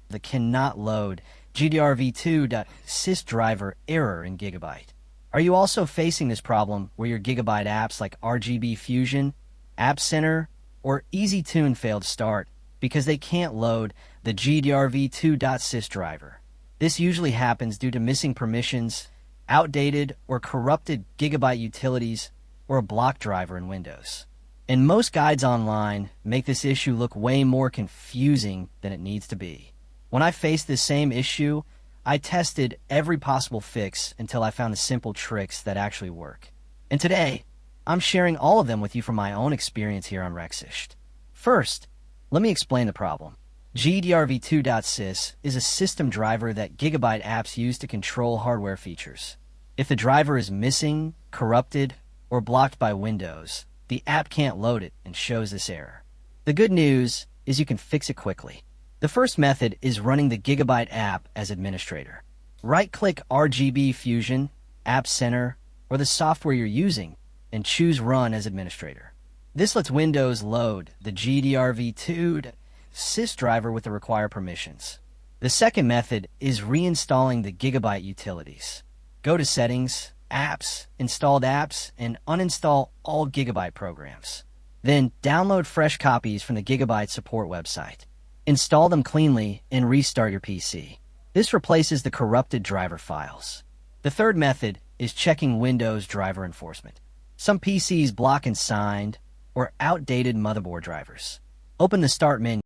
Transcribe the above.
that cannot load Gdrv2 sys driver error in Gigabyte. Are you also facing this problem where your Gigabyte apps like RGB Fusion, App Center, or EasyTune failed to start because they can't load the Gdrv2 sys driver? This usually happens due to missing permissions, outdated or corrupted Gigabyte utilities, or a block driver in Windows. And most guides online make this issue look way more confusing than it needs to be. When I faced this same issue, I tested every possible fix until I found the simple tricks that actually work. And today, I'm sharing all of them with you from my own experience here on Rexist. First, let me explain the problem. Gdrv2 sys is a system driver that Gigabyte apps use to control hardware features. If the driver is missing, corrupted, or blocked by Windows, the app can't load it and shows this error. The good news is you can fix it quickly. The first method is running the Gigabyte app as administrator. Right-click RGB Fusion, App Center, or the software you're using, and choose Run as administrator. This lets Windows load the Gdrv2 sys driver with the required permissions. The second method is reinstalling the Gigabyte utilities. Go to Settings, Apps, Installed Apps, and uninstall all Gigabyte programs. Then download fresh copies from the Gigabyte support website. Install them cleanly and restart your PC. This replaces the corrupted driver files. The third method is checking Windows driver enforcement. Some PCs block unsigned or outdated motherboard drivers. Open the Start menu.